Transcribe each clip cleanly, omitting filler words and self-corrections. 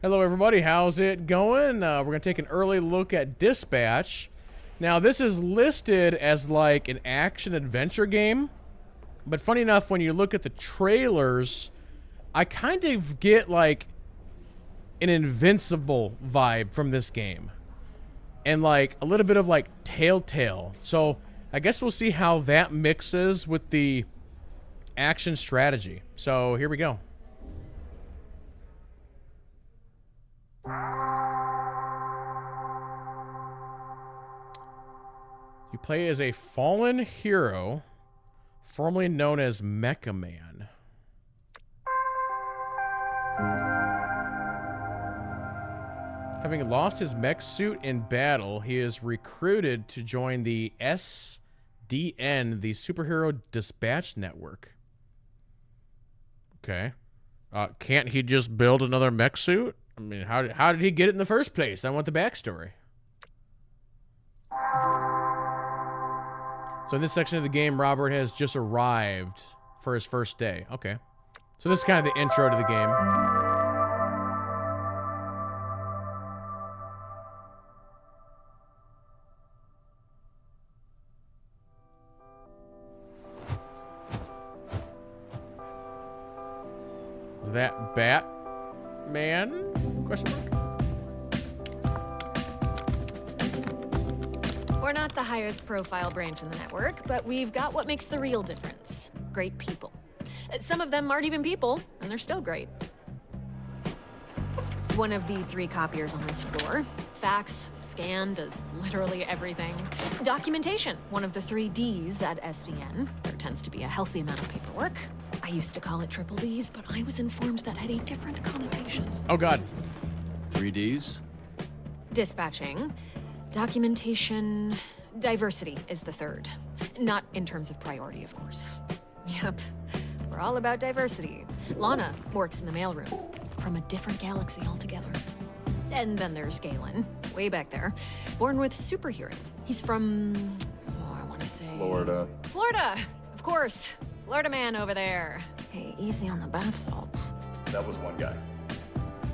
Hello everybody, how's it going? We're going to take an early look at Dispatch. Now this is listed as like an action-adventure game, but funny enough, when you look at the trailers, I kind of get like an Invincible vibe from this game. And like a little bit of like Telltale. So I guess we'll see how that mixes with the action strategy. So here we go. You play as a fallen hero, formerly known as Mecha Man. Having lost his mech suit in battle, he is recruited to join the SDN, the Superhero Dispatch Network. Okay. Can't he just build another mech suit? I mean, how did he get it in the first place? I want the backstory. So in this section of the game, Robert has just arrived for his first day. Okay. So this is kind of the intro to the game. Is that Batman? Question mark? We're not the highest profile branch in the network, but we've got what makes the real difference. Great people. Some of them aren't even people, and they're still great. One of the 3 copiers on this floor. Fax, scan, does literally everything. Documentation, one of the 3 Ds at SDN. There tends to be a healthy amount of paperwork. I used to call it triple Ds, but I was informed that had a different connotation. Oh god. 3 Ds? Dispatching. Documentation, diversity is the 3rd. Not in terms of priority, of course. Yep, we're all about diversity. Lana works in the mailroom, from a different galaxy altogether. And then there's Galen, way back there, born with super hearing. He's from, I want to say... Florida. Florida, of course. Florida man over there. Hey, easy on the bath salts. That was one guy.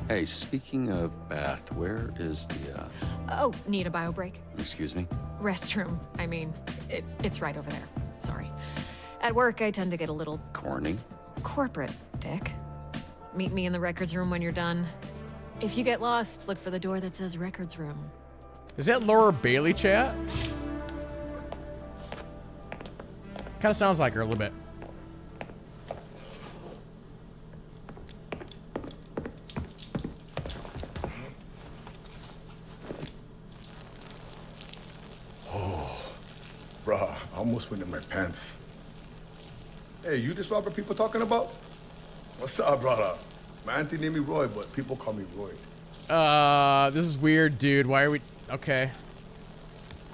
Hey, speaking of bath, where is the, Oh, need a bio break? Excuse me? Restroom. I mean, it's right over there. Sorry. At work, I tend to get a little Corny. corporate, Dick. Meet me in the records room when you're done. If you get lost, look for the door that says records room. Is that Laura Bailey, chat? Kind of sounds like her a little bit. Bruh, I almost went in my pants. Hey, you this Robert people talking about? What's up, brother? My auntie named me Roy, but people call me Roy. This is weird, dude. Why are we... Okay.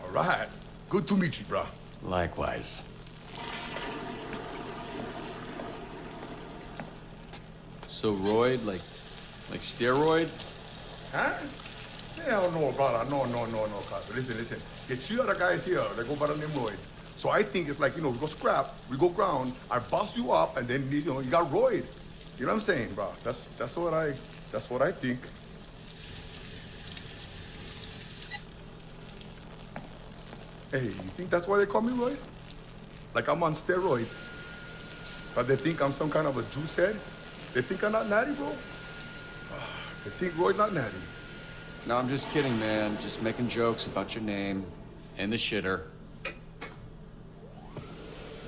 All right. Good to meet you, bruh. Likewise. So Royd, like steroid? Huh? Hell no, brother. No, cuz. Listen. Get 3 other guys here. They go by the name Roy. So I think it's like, we go scrap, we go ground, I boss you up, and then, you got Roy. You know what I'm saying, bro? That's what I think. Hey, you think that's why they call me Roy? Like I'm on steroids. But they think I'm some kind of a juice head? They think I'm not natty, bro? They think Roy's not natty. No, I'm just kidding, man. Just making jokes about your name and the shitter.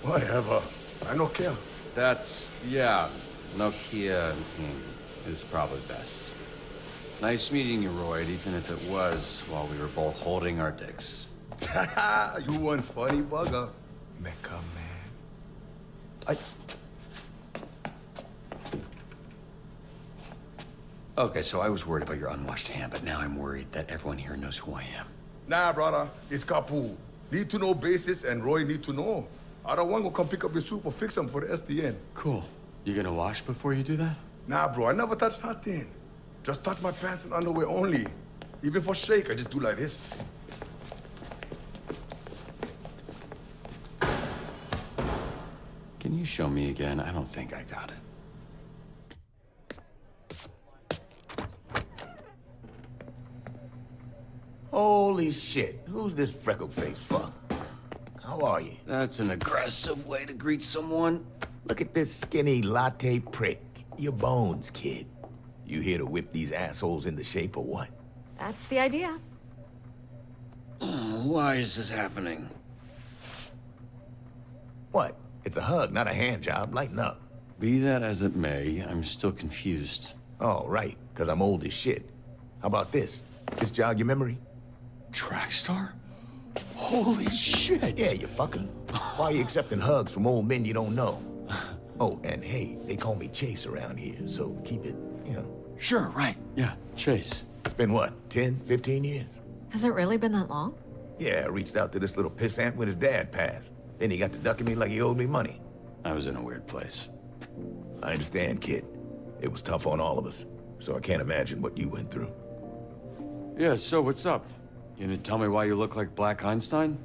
Whatever. I don't care. That's, yeah, Nokia is probably best. Nice meeting you, Royd, even if it was while we were both holding our dicks. You one funny bugger. Mecha man. Okay, so I was worried about your unwashed hand, but now I'm worried that everyone here knows who I am. Nah, brother. It's Kapu. Need to know basis and Roy need to know. I don't want to come pick up your soup or fix them for the SDN. Cool. You gonna wash before you do that? Nah, bro. I never touch nothing. Just touch my pants and underwear only. Even for shake, I just do like this. Can you show me again? I don't think I got it. Holy shit, who's this freckle-faced fuck? How are you? That's an aggressive way to greet someone. Look at this skinny latte prick. Your bones, kid. You here to whip these assholes into shape or what? That's the idea. Why is this happening? What? It's a hug, not a hand job. Lighten up. Be that as it may, I'm still confused. Oh, right, because I'm old as shit. How about this? This jog your memory? Track star? Holy shit! Yeah, you fucker. Why are you accepting hugs from old men you don't know? Oh, and hey, they call me Chase around here, so keep it, you know. Sure, right. Yeah, Chase. It's been what, 10, 15 years? Has it really been that long? Yeah, I reached out to this little pissant when his dad passed. Then he got to ducking me like he owed me money. I was in a weird place. I understand, kid. It was tough on all of us, so I can't imagine what you went through. Yeah, so what's up? You gonna tell me why you look like Black Einstein?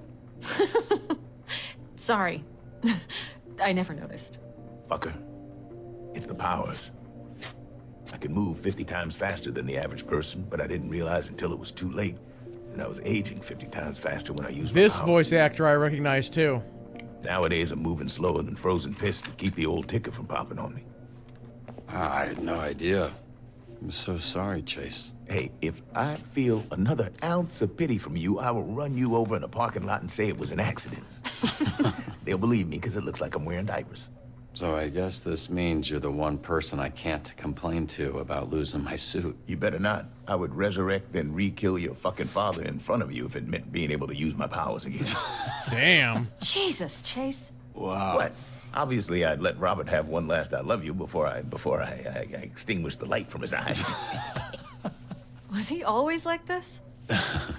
Sorry. I never noticed. Fucker. It's the powers. I could move 50 times faster than the average person, but I didn't realize until it was too late. And I was aging 50 times faster when I used my This powers. voice actor I recognize too. Nowadays, I'm moving slower than frozen piss to keep the old ticker from popping on me. I had no idea. I'm so sorry, Chase. Hey, if I feel another ounce of pity from you, I will run you over in a parking lot and say it was an accident. They'll believe me because it looks like I'm wearing diapers. So I guess this means you're the one person I can't complain to about losing my suit. You better not. I would resurrect and re-kill your fucking father in front of you if it meant being able to use my powers again. Damn. Jesus, Chase. Wow. What? Obviously, I'd let Robert have one last I love you before I extinguished the light from his eyes. Was he always like this?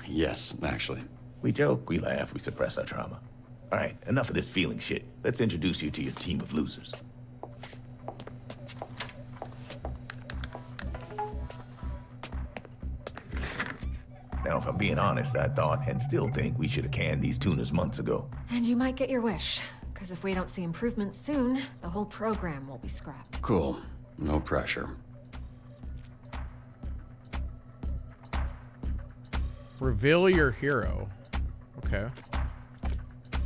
Yes, actually. We joke, we laugh, we suppress our trauma. All right, enough of this feeling shit. Let's introduce you to your team of losers. Now, if I'm being honest, I thought and still think we should have canned these tunas months ago. And you might get your wish. Because if we don't see improvements soon, the whole program will be scrapped. Cool. No pressure. Reveal your hero. Okay.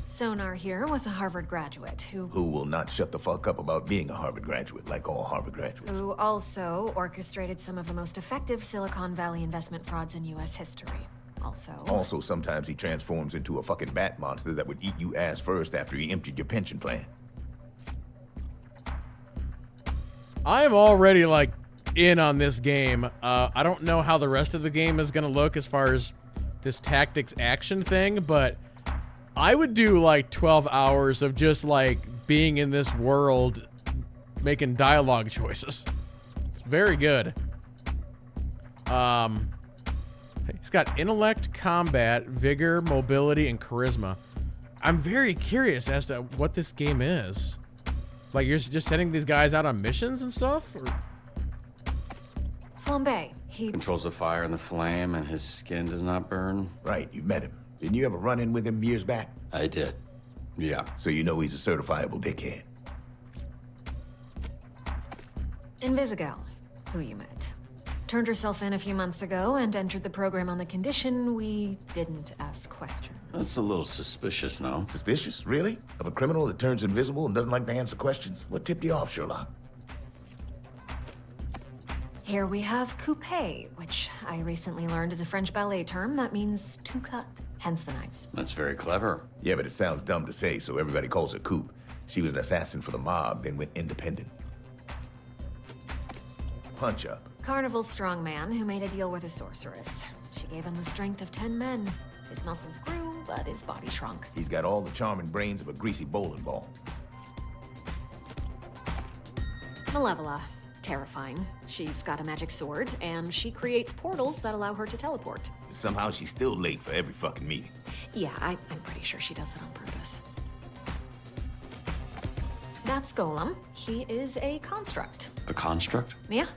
Sonar here was a Harvard graduate Who will not shut the fuck up about being a Harvard graduate, like all Harvard graduates. who also orchestrated some of the most effective Silicon Valley investment frauds in U.S. history. Also, sometimes he transforms into a fucking bat monster that would eat you ass first after he emptied your pension plan. I'm already like in on this game. I don't know how the rest of the game is gonna look as far as this tactics action thing, but I would do like 12 hours of just like being in this world, making dialogue choices. It's very good. He's got intellect, combat, vigor, mobility, and charisma. I'm very curious as to what this game is. Like, you're just sending these guys out on missions and stuff? Or... Flambe, he... Controls the fire and the flame, and his skin does not burn. Right, you met him. Didn't you ever run in with him years back? I did. Yeah. So you know he's a certifiable dickhead. Invisigal, who you met. Turned herself in a few months ago and entered the program on the condition we didn't ask questions. That's a little suspicious, no? Suspicious? Really? Of a criminal that turns invisible and doesn't like to answer questions? What tipped you off, Sherlock? Here we have coupe, which I recently learned is a French ballet term that means to cut, hence the knives. That's very clever. Yeah, but it sounds dumb to say, so everybody calls her Coop. She was an assassin for the mob, then went independent. Punch Up. Carnival strongman who made a deal with a sorceress. She gave him the strength of 10 men. His muscles grew, but his body shrunk. He's got all the charm and brains of a greasy bowling ball. Malevola. Terrifying. She's got a magic sword, and she creates portals that allow her to teleport. Somehow she's still late for every fucking meeting. Yeah, I'm pretty sure she does it on purpose. That's Golem. He is a construct. A construct? Yeah.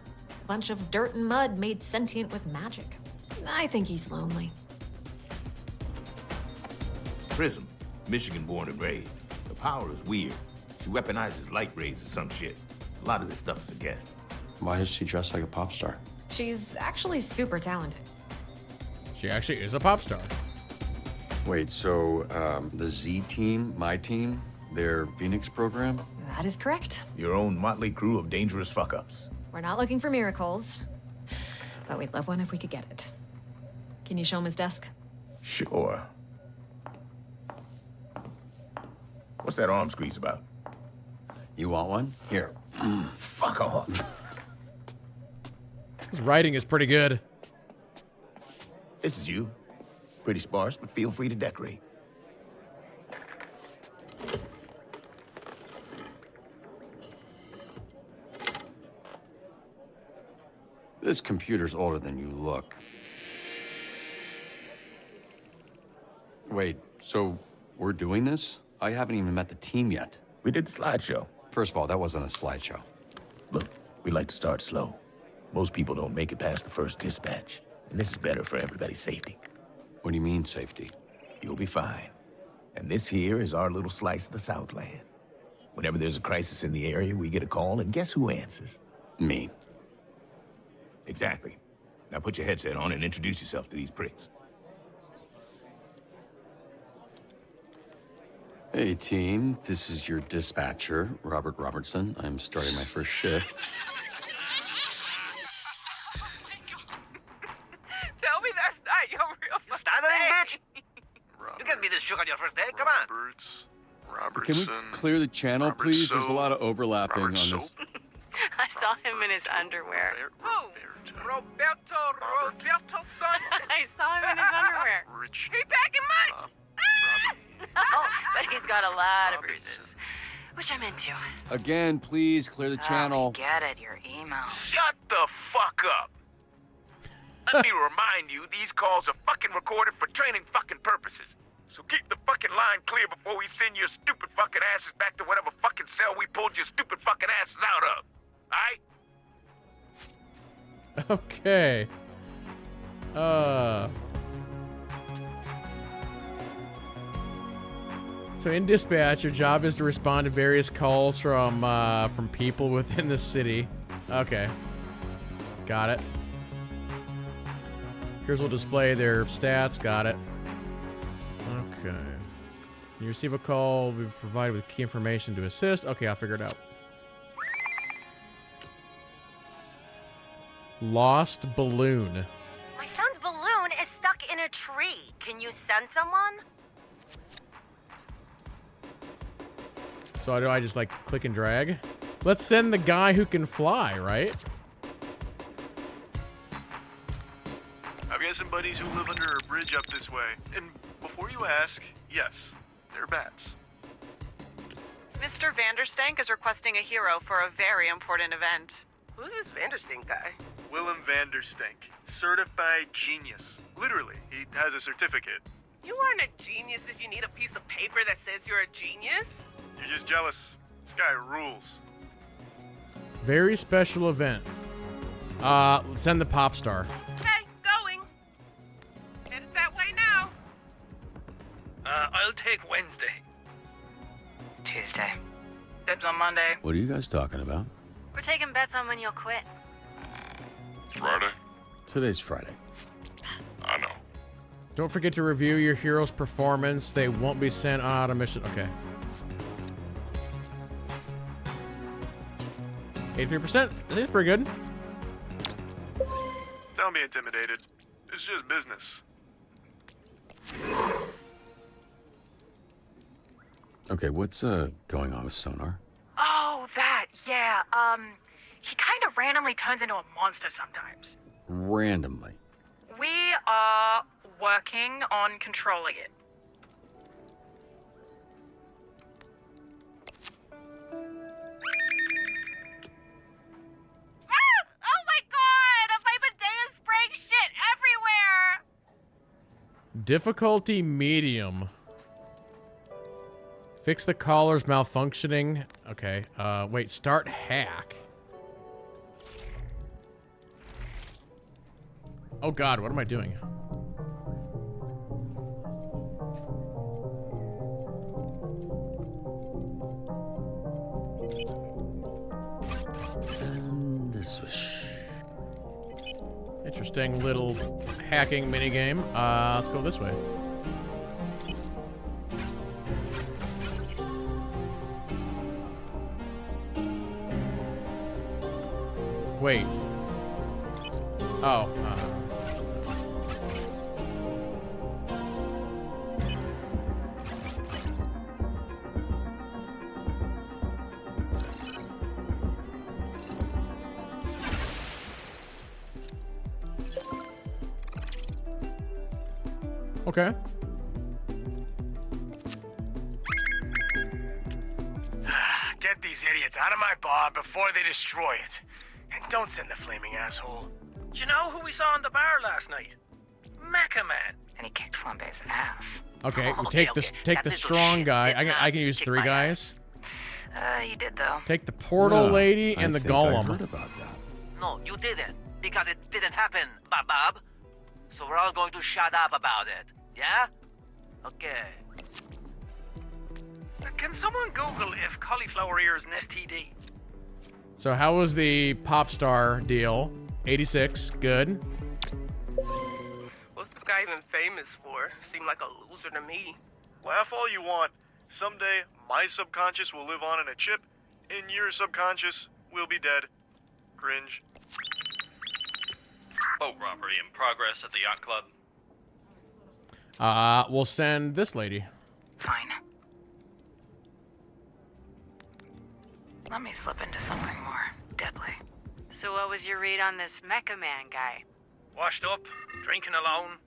Bunch of dirt and mud made sentient with magic. I think he's lonely. Prism. Michigan born and raised. The power is weird. She weaponizes light rays or some shit. A lot of this stuff is a guess. Why does she dress like a pop star? She's actually super talented. She actually is a pop star. Wait, so the Z team, my team, their Phoenix program? That is correct. Your own motley crew of dangerous fuck-ups. We're not looking for miracles, but we'd love one if we could get it. Can you show him his desk? Sure. What's that arm squeeze about? You want one? Here. Fuck off. His writing is pretty good. This is you. Pretty sparse, but feel free to decorate. This computer's older than you look. Wait, so we're doing this? I haven't even met the team yet. We did the slideshow. First of all, that wasn't a slideshow. Look, we like to start slow. Most people don't make it past the first dispatch. And this is better for everybody's safety. What do you mean, safety? You'll be fine. And this here is our little slice of the Southland. Whenever there's a crisis in the area, we get a call, and guess who answers? Me. Exactly. Now put your headset on and introduce yourself to these pricks. Hey, team. This is your dispatcher, Robert Robertson. I'm starting my first shift. Tell me that's not your real You stuttering bitch? You can't be this shook on your first day. Come on. Robertson. Can we clear the channel, please? There's a lot of overlapping on this. I saw him in his underwear. Who? Roberto son? I saw him in his underwear. Rich. He back in mine. Oh, but he's got a lot of bruises, which I'm into. Again, please clear the channel. Get it, your email. Shut the fuck up. Let me remind you, these calls are fucking recorded for training fucking purposes. So keep the fucking line clear before we send your stupid fucking asses back to whatever fucking cell we pulled your stupid fucking asses out of. Alright? Okay. So in dispatch, your job is to respond to various calls from people within the city. Okay. Got it. Here's will display their stats. Got it. Okay. You receive a call, will be provided with key information to assist. Okay, I'll figure it out. Lost balloon. My son's balloon is stuck in a tree. Can you send someone? So do I just like click and drag? Let's send the guy who can fly, right? I've got some buddies who live under a bridge up this way. And before you ask, yes, they're bats. Mr. Vanderstank is requesting a hero for a very important event. Who's this Vanderstink guy? Willem Vanderstank, certified genius. Literally, he has a certificate. You aren't a genius if you need a piece of paper that says you're a genius. You're just jealous. This guy rules. Very special event. Send the pop star. Okay, going. Headed that way now. I'll take Wednesday. Tuesday. Dibs on Monday. What are you guys talking about? We're taking bets on when you'll quit. Friday? Today's Friday. I know. Don't forget to review your hero's performance. They won't be sent on a mission. Okay. 83%. I think it's pretty good. Don't be intimidated. It's just business. Okay, what's going on with Sonar? Oh, that, yeah. He kind of randomly turns into a monster sometimes. Randomly. We are working on controlling it. Oh my god! My bidet is spraying shit everywhere! Difficulty medium. Fix the collar's malfunctioning. Okay. Wait. Start hack. Oh god, what am I doing? And a swish. Interesting little hacking minigame. Let's go this way. Wait. Oh. Okay. Get these idiots out of my bar before they destroy it. And don't send the flaming asshole. Do you know who we saw in the bar last night? Mecha Man. And he kicked Flambe's ass. Okay, Oh, take okay, the okay. take That the little strong shit guy. did I can not use kick 3 my guys. You did though. Take the portal Yeah, lady and I the think I golem. heard about that. No, you didn't. Because it didn't happen, Bob. So we're all going to shut up about it. Yeah? Okay. Can someone Google if cauliflower ear is an STD? So how was the pop star deal? 86, good. What's this guy even famous for? Seemed like a loser to me. Laugh all you want. Someday, my subconscious will live on in a chip, and your subconscious will be dead. Cringe. Boat robbery in progress at the yacht club. We'll send this lady. Fine. Let me slip into something more deadly. So what was your read on this Mecha Man guy? Washed up, drinking alone.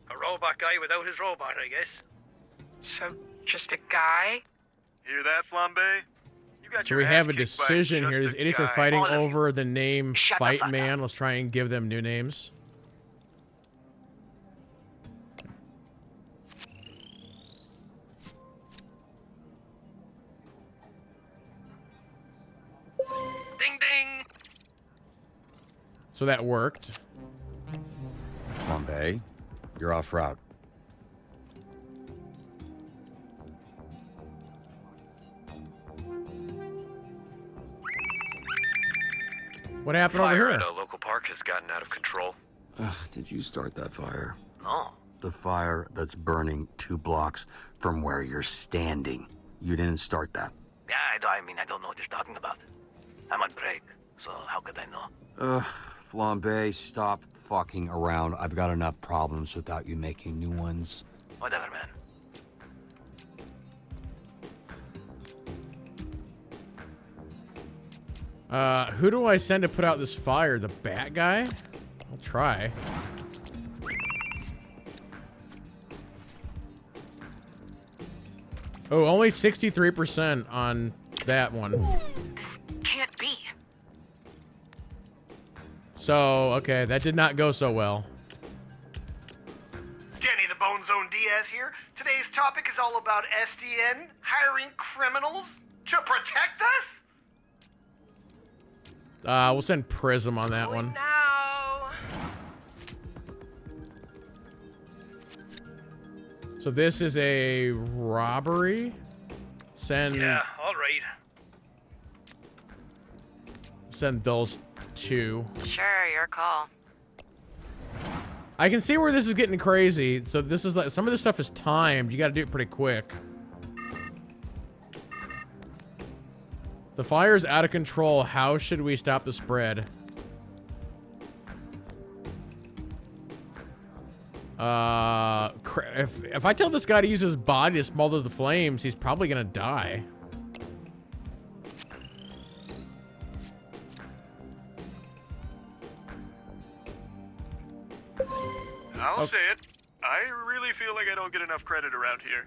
A robot guy without his robot, I guess. So, just a guy? Hear that, Flambe? You got So your we ass have a kicked by decision just here. a These idiots are guy. fighting All of you. over the name Shut the Fight fuck Man. up. Let's try and give them new names. Ding ding! So that worked. Bombay, you're off route. What happened over Fire here? at a local park has gotten out of control. Did you start that fire? No. The fire that's burning 2 blocks from where you're standing. You didn't start that. Yeah, I don't know what you're talking about. I'm on break, so how could I know? Flambe, stop fucking around. I've got enough problems without you making new ones. Whatever, man. Who do I send to put out this fire? The bat guy? I'll try. Oh, only 63% on that one. Can't be. So, okay, that did not go so well. Jenny the Bone Zone Diaz here. Today's topic is all about SDN, hiring criminals to protect us? We'll send Prism on that one. Now. So this is a robbery. Send Yeah, all right. send those 2. Sure, your call. I can see where this is getting crazy. So this is like some of this stuff is timed. You got to do it pretty quick. The fire's out of control. How should we stop the spread? If I tell this guy to use his body to smother the flames, he's probably gonna die. I'll say it. I really feel like I don't get enough credit around here.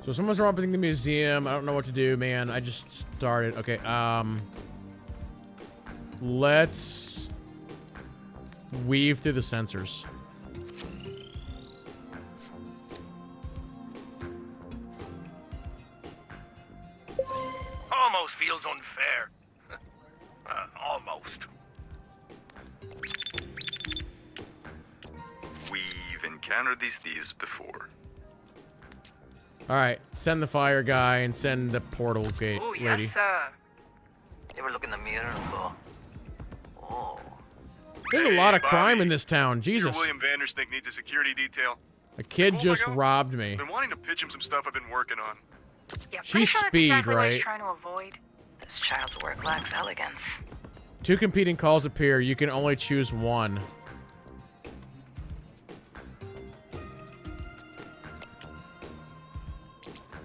So someone's robbing the museum. I don't know what to do, man. I just started. Okay, let's weave through the sensors. Almost feels unfair. Almost. We've encountered these thieves before. All right, send the fire guy and send the portal gate Oh, lady. yes, sir. You ever look in the mirror and go, oh. There's a lot of crime in this town. Jesus. William Vanderstink needs a security detail. A kid Cool, just Michael? robbed me. I've been wanting to pitch him some stuff I've been working on. Yeah, pretty She's sure that's speed, exactly what right? he's trying to avoid. This child's work lacks elegance. 2 competing calls appear. You can only choose one.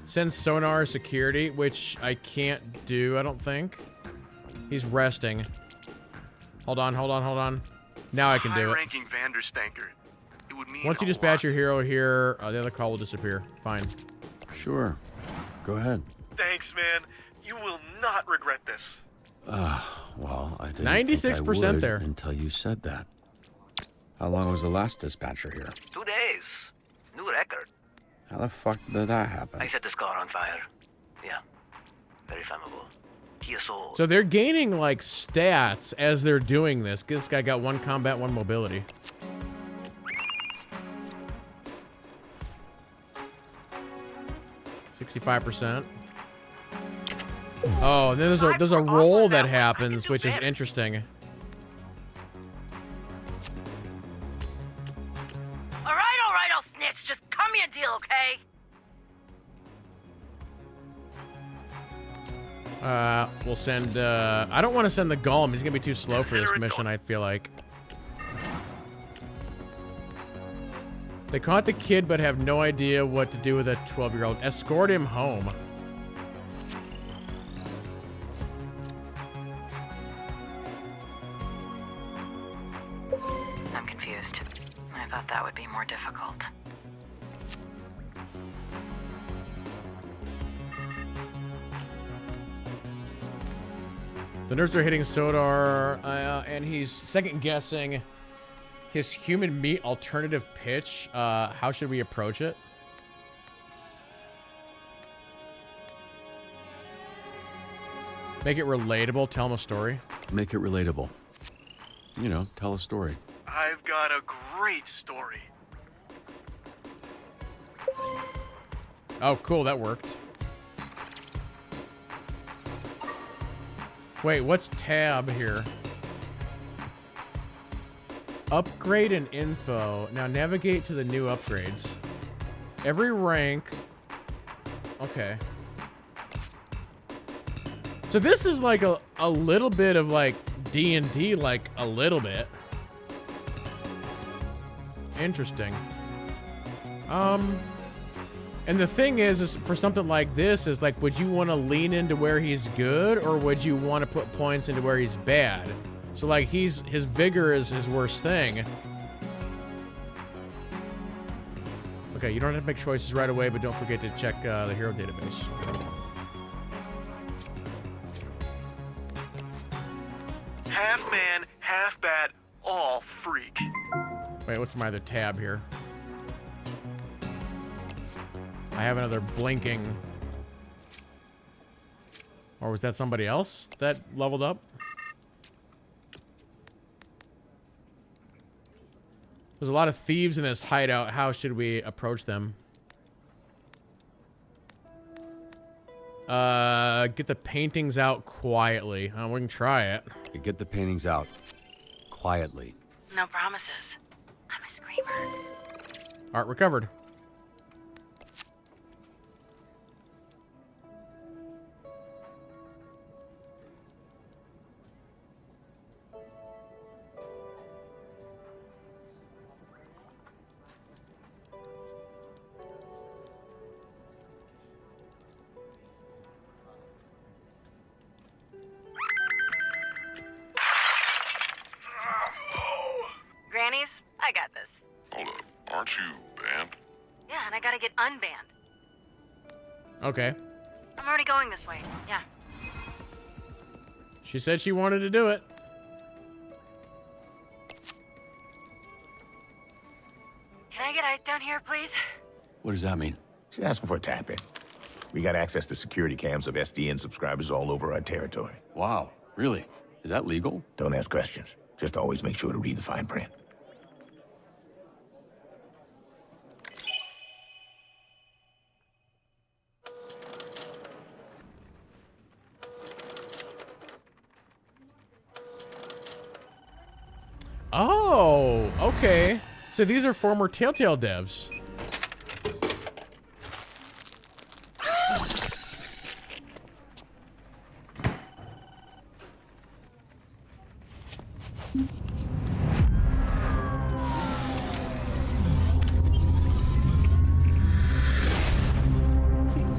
Send sonar security, which I can't do, I don't think. He's resting. Hold on, hold on, hold on. Now I can do it. High-ranking Vanderstanker. It would mean Once you a dispatch lot. your hero here, the other call will disappear. Fine. Sure. Go ahead. Thanks, man. You will not regret this. Well, I didn't 96% think I would there. until you said that. How long was the last dispatcher here? 2 days. New record. How the fuck did that happen? I set this car on fire. Yeah. Very flammable. Kia Soul. So they're gaining, like, stats as they're doing this. This guy got 1 combat, 1 mobility. $65%. Oh, and then there's a roll that happens, which is interesting. All right, I'll snitch. Just cut me a deal, okay? We'll send, I don't want to send the Golem. He's gonna be too slow for this mission, I feel like. They caught the kid but have no idea what to do with a 12-year-old. Escort him home. I'm confused. I thought that would be more difficult. The nerds are hitting Sodar, and he's second-guessing his human meat alternative pitch. How should we approach it? Make it relatable. Tell him a story. Make it relatable. You know, tell a story. I've got a great story. Oh, cool. That worked. Wait, what's tab here? Upgrade and info. Now navigate to the new upgrades. Every rank. Okay. So this is like a little bit of like D&D, like a little bit. Interesting. And the thing is for something like this is like, would you want to lean into where he's good, or would you want to put points into where he's bad? So like his vigor is his worst thing. Okay, you don't have to make choices right away, but don't forget to check the hero database. Half man, half bat, all freak. Wait, what's my other tab here? I have another blinking. Or was that somebody else that leveled up? There's a lot of thieves in this hideout. How should we approach them? Get the paintings out quietly. We can try it. Get the paintings out. Quietly. No promises. I'm a screamer. Art recovered. Grannies, I got this. Hold up. Aren't you banned? Yeah, and I gotta get unbanned. Okay. I'm already going this way. Yeah. She said she wanted to do it. Can I get ice down here, please? What does that mean? She's asking for a tap-in. We got access to security cams of SDN subscribers all over our territory. Wow. Really? Is that legal? Don't ask questions. Just always make sure to read the fine print. Oh, okay. So these are former Telltale devs.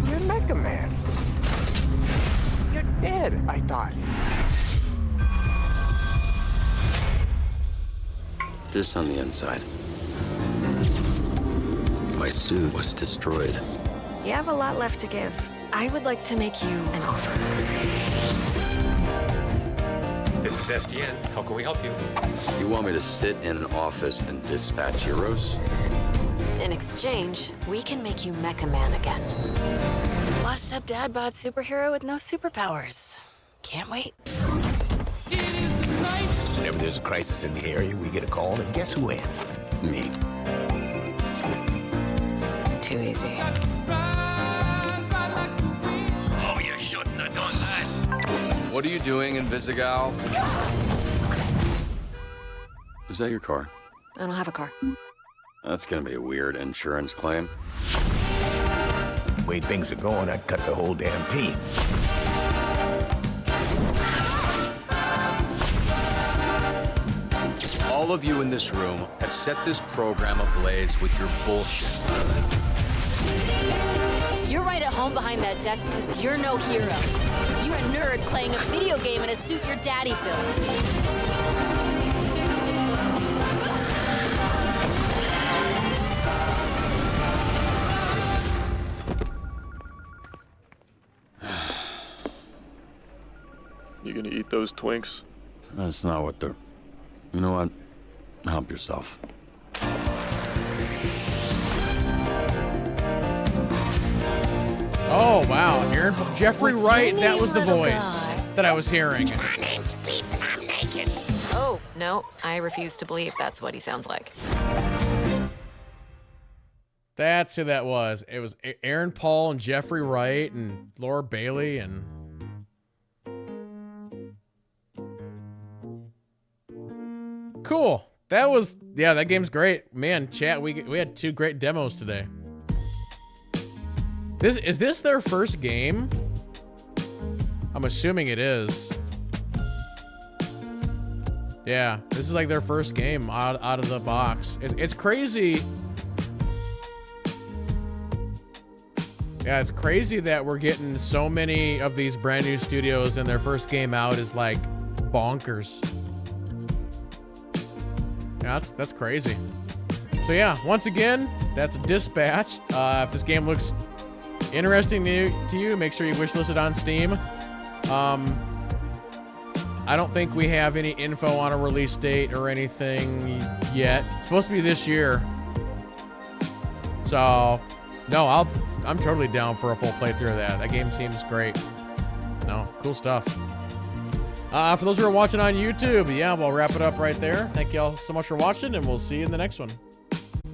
You're Mega Man. You're dead, I thought. This on the inside. My suit was destroyed. You have a lot left to give. I would like to make you an offer. This is SDN. How can we help you? You want me to sit in an office and dispatch heroes? In exchange, we can make you Mecha Man again. Washed up dad bod superhero with no superpowers. Can't wait. Whenever there's a crisis in the area, we get a call, and guess who answers? Me. Too easy. Oh, you shouldn't have done that. What are you doing in Visigal? Was that your car? I don't have a car. That's gonna be a weird insurance claim. The way things are going, I'd cut the whole damn team. All of you in this room have set this program ablaze with your bullshit. You're right at home behind that desk because you're no hero. You're a nerd playing a video game in a suit your daddy built. You gonna eat those Twinks? That's not what they're... You know what? Help yourself. Oh, wow. Aaron, Jeffrey Wright, that was the voice that I was hearing. My name's Beef and I'm naked. Oh, no. I refuse to believe that's what he sounds like. That's who that was. It was Aaron Paul and Jeffrey Wright and Laura Bailey and... Cool. That was... Yeah, that game's great. Man, chat, we had 2 great demos today. Is this their first game? I'm assuming it is. Yeah, this is like their first game out of the box. It's crazy. Yeah, it's crazy that we're getting so many of these brand new studios and their first game out is like bonkers. Yeah, that's crazy. So yeah, once again, that's Dispatch. If this game looks interesting to you, make sure you wishlist it on Steam. I don't think we have any info on a release date or anything yet. It's supposed to be this year. So, no, I'm totally down for a full playthrough of that. That game seems great. No, cool stuff. For those who are watching on YouTube, yeah, we'll wrap it up right there. Thank you all so much for watching, and we'll see you in the next one.